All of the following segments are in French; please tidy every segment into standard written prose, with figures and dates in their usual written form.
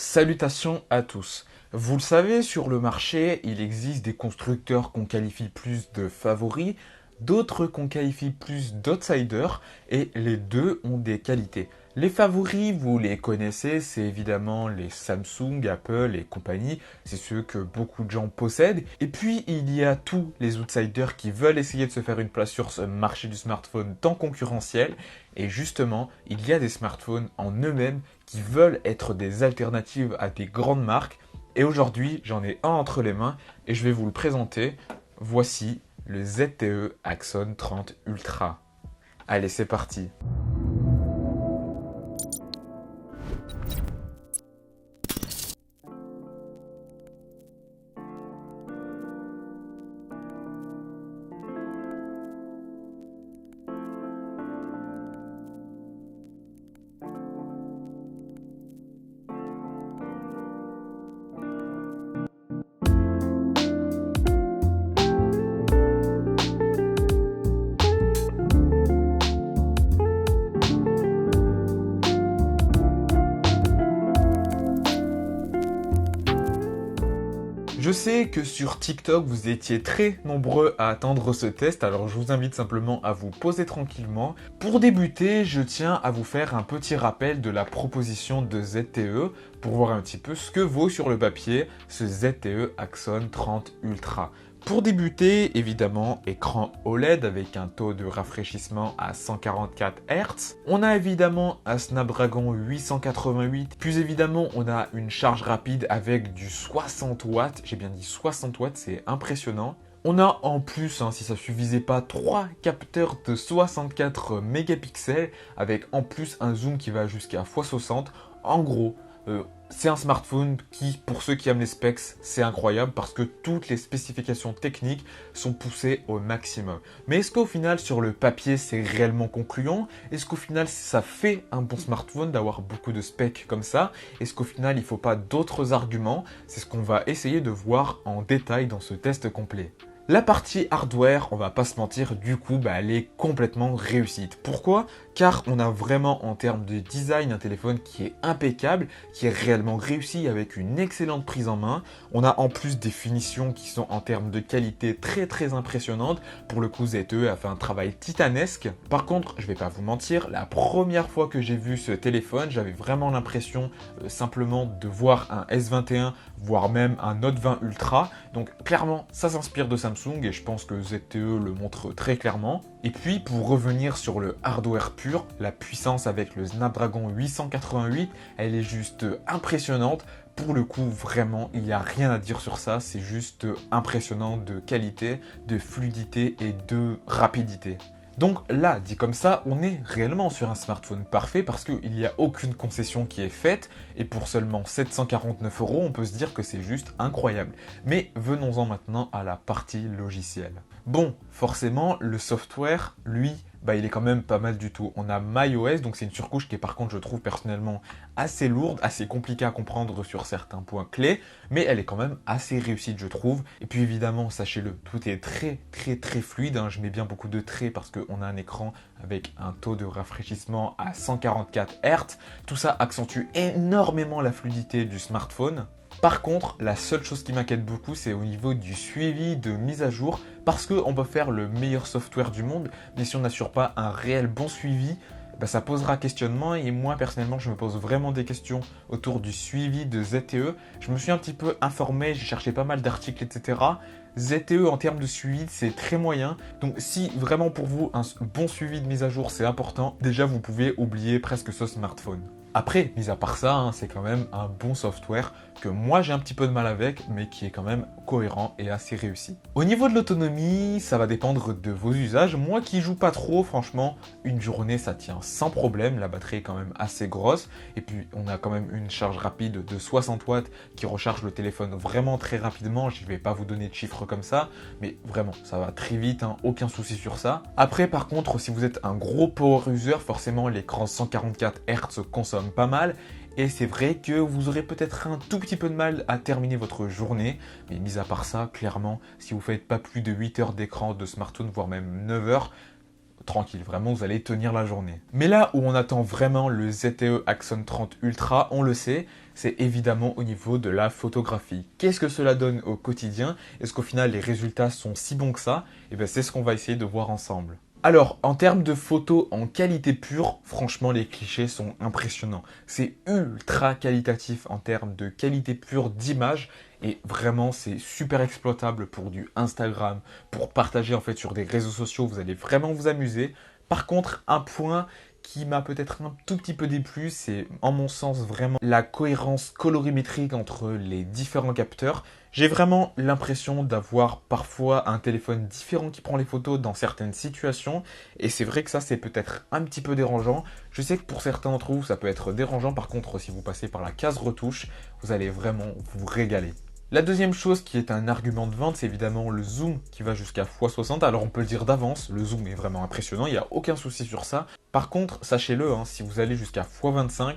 Salutations à tous. Vous le savez, sur le marché, il existe des constructeurs qu'on qualifie plus de favoris, d'autres qu'on qualifie plus d'outsiders, et les deux ont des qualités. Les favoris, vous les connaissez, c'est évidemment les Samsung, Apple et compagnie, c'est ceux que beaucoup de gens possèdent. Et puis, il y a tous les outsiders qui veulent essayer de se faire une place sur ce marché du smartphone tant concurrentiel. Et justement, il y a des smartphones en eux-mêmes qui veulent être des alternatives à des grandes marques. Et aujourd'hui, j'en ai un entre les mains et je vais vous le présenter. Voici le ZTE Axon 30 Ultra. Allez, c'est parti. Je sais que sur TikTok, vous étiez très nombreux à attendre ce test, alors je vous invite simplement à vous poser tranquillement. Pour débuter, je tiens à vous faire un petit rappel de la proposition de ZTE pour voir un petit peu ce que vaut sur le papier ce ZTE Axon 30 Ultra. Pour débuter, évidemment, écran OLED avec un taux de rafraîchissement à 144 Hz. On a évidemment un Snapdragon 888. Puis évidemment, on a une charge rapide avec du 60 watts. J'ai bien dit 60 watts, c'est impressionnant. On a en plus, si ça suffisait pas, 3 capteurs de 64 mégapixels avec en plus un zoom qui va jusqu'à x60. En gros, c'est un smartphone qui, pour ceux qui aiment les specs, c'est incroyable parce que toutes les spécifications techniques sont poussées au maximum. Mais est-ce qu'au final, sur le papier, c'est réellement concluant? Est-ce qu'au final, ça fait un bon smartphone d'avoir beaucoup de specs comme ça? Est-ce qu'au final, il ne faut pas d'autres arguments? C'est ce qu'on va essayer de voir en détail dans ce test complet. La partie hardware, on va pas se mentir, du coup, elle est complètement réussite. Pourquoi? Car on a vraiment en termes de design un téléphone qui est impeccable, qui est réellement réussi avec une excellente prise en main. On a en plus des finitions qui sont en termes de qualité très impressionnantes. Pour le coup, ZTE a fait un travail titanesque. Par contre, je vais pas vous mentir, la première fois que j'ai vu ce téléphone, j'avais vraiment l'impression simplement de voir un S21, voire même un Note 20 Ultra. Donc clairement, ça s'inspire de Samsung et je pense que ZTE le montre très clairement. Et puis pour revenir sur le hardware pur, la puissance avec le Snapdragon 888, elle est juste impressionnante. Pour le coup, vraiment, il n'y a rien à dire sur ça. C'est juste impressionnant de qualité, de fluidité et de rapidité. Donc là, dit comme ça, on est réellement sur un smartphone parfait parce qu'il n'y a aucune concession qui est faite et pour seulement 749 €, on peut se dire que c'est juste incroyable. Mais venons-en maintenant à la partie logicielle. Bon, forcément, le software, lui, il est quand même pas mal du tout. On a MyOS, donc c'est une surcouche qui est par contre, je trouve personnellement assez lourde, assez compliquée à comprendre sur certains points clés, mais elle est quand même assez réussite, je trouve. Et puis évidemment, sachez-le, tout est très fluide. Je mets bien beaucoup de traits parce qu'on a un écran avec un taux de rafraîchissement à 144 Hz. Tout ça accentue énormément la fluidité du smartphone. Par contre, la seule chose qui m'inquiète beaucoup, c'est au niveau du suivi de mise à jour, parce qu'on peut faire le meilleur software du monde, mais si on n'assure pas un réel bon suivi, ça posera questionnement et moi personnellement je me pose vraiment des questions autour du suivi de ZTE. Je me suis un petit peu informé, j'ai cherché pas mal d'articles, etc. ZTE en termes de suivi c'est très moyen, donc si vraiment pour vous un bon suivi de mise à jour c'est important, déjà vous pouvez oublier presque ce smartphone. Après, mis à part ça, c'est quand même un bon software que moi j'ai un petit peu de mal avec, mais qui est quand même cohérent et assez réussi. Au niveau de l'autonomie, ça va dépendre de vos usages. Moi qui joue pas trop, franchement, une journée ça tient sans problème. La batterie est quand même assez grosse. Et puis on a quand même une charge rapide de 60 watts qui recharge le téléphone vraiment très rapidement. Je ne vais pas vous donner de chiffres comme ça, mais vraiment, ça va très vite, aucun souci sur ça. Après, par contre, si vous êtes un gros power user, forcément l'écran 144 Hz consomme pas mal. Et c'est vrai que vous aurez peut-être un tout petit peu de mal à terminer votre journée. Mais mis à part ça, clairement, si vous faites pas plus de 8 heures d'écran de smartphone, voire même 9 heures, tranquille, vraiment vous allez tenir la journée. Mais là où on attend vraiment le ZTE Axon 30 Ultra, on le sait, c'est évidemment au niveau de la photographie. Qu'est-ce que cela donne au quotidien? Est-ce qu'au final les résultats sont si bons que ça? Et bien c'est ce qu'on va essayer de voir ensemble. Alors, en termes de photos en qualité pure, franchement, les clichés sont impressionnants. C'est ultra qualitatif en termes de qualité pure d'image et vraiment, c'est super exploitable pour du Instagram, pour partager en fait sur des réseaux sociaux. Vous allez vraiment vous amuser. Par contre, un point qui m'a peut-être un tout petit peu déplu, c'est en mon sens vraiment la cohérence colorimétrique entre les différents capteurs. J'ai vraiment l'impression d'avoir parfois un téléphone différent qui prend les photos dans certaines situations et c'est vrai que ça c'est peut-être un petit peu dérangeant. Je sais que pour certains d'entre vous ça peut être dérangeant, par contre si vous passez par la case retouche, vous allez vraiment vous régaler. La deuxième chose qui est un argument de vente, c'est évidemment le zoom qui va jusqu'à x60. Alors on peut le dire d'avance, le zoom est vraiment impressionnant, il n'y a aucun souci sur ça. Par contre, sachez-le, si vous allez jusqu'à x25,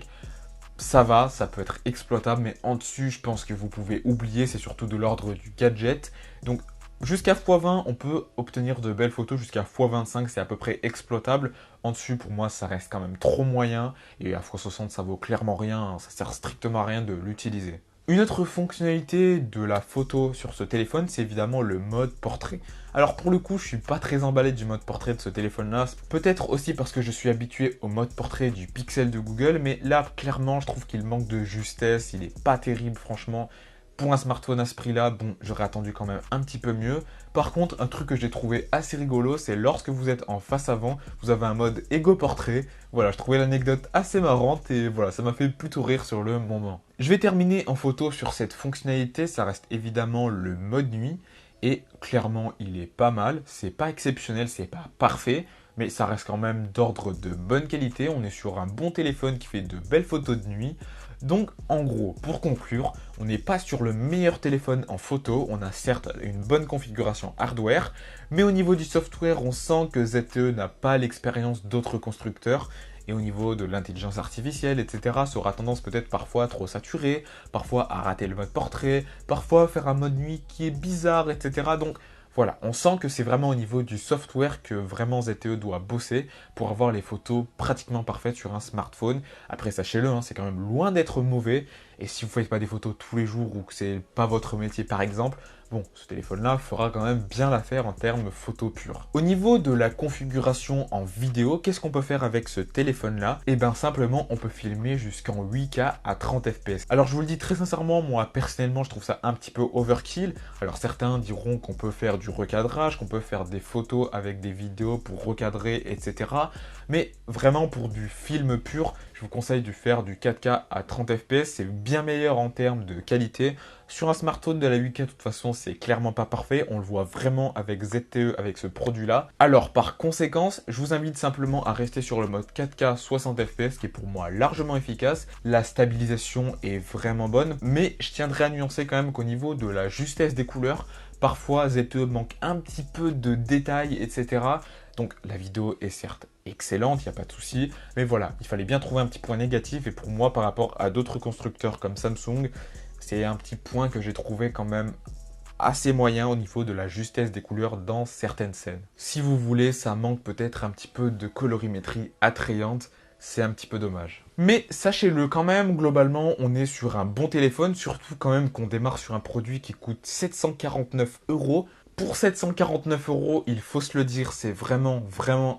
ça va, ça peut être exploitable, mais en dessus, je pense que vous pouvez oublier, c'est surtout de l'ordre du gadget. Donc jusqu'à x20, on peut obtenir de belles photos, jusqu'à x25, c'est à peu près exploitable. En dessus, pour moi, ça reste quand même trop moyen, et à x60, ça vaut clairement rien, ça sert strictement à rien de l'utiliser. Une autre fonctionnalité de la photo sur ce téléphone, c'est évidemment le mode portrait. Alors pour le coup, je suis pas très emballé du mode portrait de ce téléphone-là. Peut-être aussi parce que je suis habitué au mode portrait du Pixel de Google, mais là, clairement, je trouve qu'il manque de justesse. Il est pas terrible, franchement. Pour un smartphone à ce prix-là, bon, j'aurais attendu quand même un petit peu mieux. Par contre, un truc que j'ai trouvé assez rigolo, c'est lorsque vous êtes en face avant, vous avez un mode Ego Portrait. Voilà, je trouvais l'anecdote assez marrante et voilà, ça m'a fait plutôt rire sur le moment. Je vais terminer en photo sur cette fonctionnalité, ça reste évidemment le mode nuit. Et clairement, il est pas mal. C'est pas exceptionnel, c'est pas parfait, mais ça reste quand même d'ordre de bonne qualité. On est sur un bon téléphone qui fait de belles photos de nuit. Donc en gros, pour conclure, on n'est pas sur le meilleur téléphone en photo, on a certes une bonne configuration hardware, mais au niveau du software, on sent que ZTE n'a pas l'expérience d'autres constructeurs, et au niveau de l'intelligence artificielle, etc., ça aura tendance peut-être parfois à trop saturer, parfois à rater le mode portrait, parfois à faire un mode nuit qui est bizarre, etc. Donc voilà, on sent que c'est vraiment au niveau du software que vraiment ZTE doit bosser pour avoir les photos pratiquement parfaites sur un smartphone. Après, sachez-le, c'est quand même loin d'être mauvais. Et si vous ne faites pas des photos tous les jours ou que c'est pas votre métier par exemple, bon, ce téléphone-là fera quand même bien l'affaire en termes photo pure. Au niveau de la configuration en vidéo, qu'est-ce qu'on peut faire avec ce téléphone-là? Eh bien simplement, on peut filmer jusqu'en 8K à 30 fps. Alors je vous le dis très sincèrement, moi personnellement, je trouve ça un petit peu overkill. Alors certains diront qu'on peut faire du recadrage, qu'on peut faire des photos avec des vidéos pour recadrer, etc. Mais vraiment pour du film pur, je vous conseille de faire du 4K à 30 fps, c'est bien meilleur en termes de qualité. Sur un smartphone de la 8K, de toute façon, c'est clairement pas parfait. On le voit vraiment avec ZTE, avec ce produit-là. Alors, par conséquence, je vous invite simplement à rester sur le mode 4K 60 fps, qui est pour moi largement efficace. La stabilisation est vraiment bonne, mais je tiendrai à nuancer quand même qu'au niveau de la justesse des couleurs, parfois ZTE manque un petit peu de détails, etc. Donc la vidéo est certes excellente, il n'y a pas de souci, mais voilà, il fallait bien trouver un petit point négatif, et pour moi, par rapport à d'autres constructeurs comme Samsung, c'est un petit point que j'ai trouvé quand même assez moyen au niveau de la justesse des couleurs dans certaines scènes. Si vous voulez, ça manque peut-être un petit peu de colorimétrie attrayante, c'est un petit peu dommage. Mais sachez-le quand même, globalement, on est sur un bon téléphone, surtout quand même qu'on démarre sur un produit qui coûte 749 €. Pour 749 €, il faut se le dire, c'est vraiment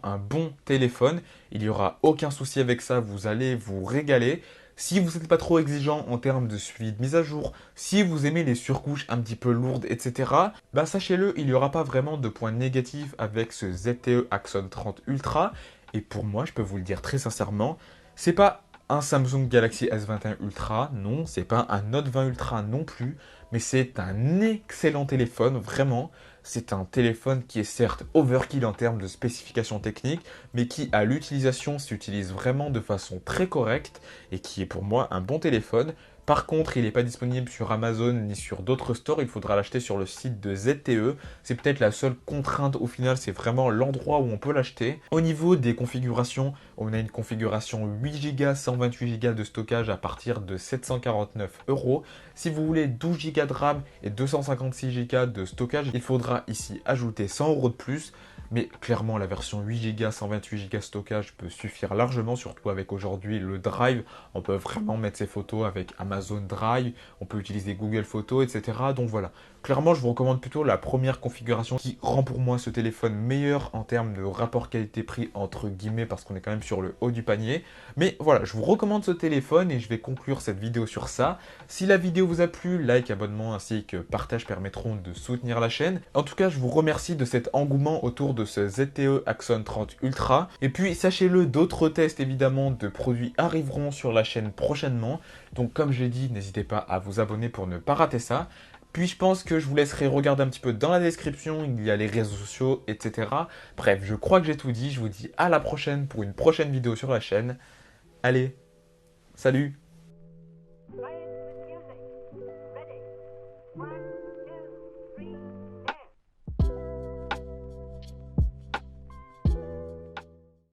un bon téléphone. Il n'y aura aucun souci avec ça, vous allez vous régaler. Si vous n'êtes pas trop exigeant en termes de suivi de mise à jour, si vous aimez les surcouches un petit peu lourdes, etc., bah sachez-le, il n'y aura pas vraiment de points négatifs avec ce ZTE Axon 30 Ultra. Et pour moi, je peux vous le dire très sincèrement, c'est pas un Samsung Galaxy S21 Ultra, non, c'est pas un Note 20 Ultra non plus, mais c'est un excellent téléphone, vraiment. C'est un téléphone qui est certes overkill en termes de spécifications techniques, mais qui à l'utilisation s'utilise vraiment de façon très correcte et qui est pour moi un bon téléphone. Par contre, il n'est pas disponible sur Amazon ni sur d'autres stores, il faudra l'acheter sur le site de ZTE. C'est peut-être la seule contrainte au final, c'est vraiment l'endroit où on peut l'acheter. Au niveau des configurations, on a une configuration 8Go, 128Go de stockage à partir de 749 €. Si vous voulez 12Go de RAM et 256Go de stockage, il faudra ici ajouter 100 € de plus. mais clairement la version 8 Go, 128 Go stockage peut suffire largement, surtout avec aujourd'hui le Drive. On peut vraiment mettre ses photos avec Amazon Drive, on peut utiliser Google Photos, etc. Donc voilà, clairement je vous recommande plutôt la première configuration qui rend pour moi ce téléphone meilleur en termes de rapport qualité-prix entre guillemets parce qu'on est quand même sur le haut du panier. Mais voilà, je vous recommande ce téléphone et je vais conclure cette vidéo sur ça. Si la vidéo vous a plu, like, abonnement ainsi que partage permettront de soutenir la chaîne. En tout cas, je vous remercie de cet engouement autour de ce ZTE Axon 30 Ultra. Et puis, sachez-le, d'autres tests évidemment de produits arriveront sur la chaîne prochainement. Donc, comme j'ai dit, n'hésitez pas à vous abonner pour ne pas rater ça. Puis je pense que je vous laisserai regarder un petit peu dans la description, il y a les réseaux sociaux, etc. Bref, je crois que j'ai tout dit. Je vous dis à la prochaine pour une prochaine vidéo sur la chaîne. Allez, salut!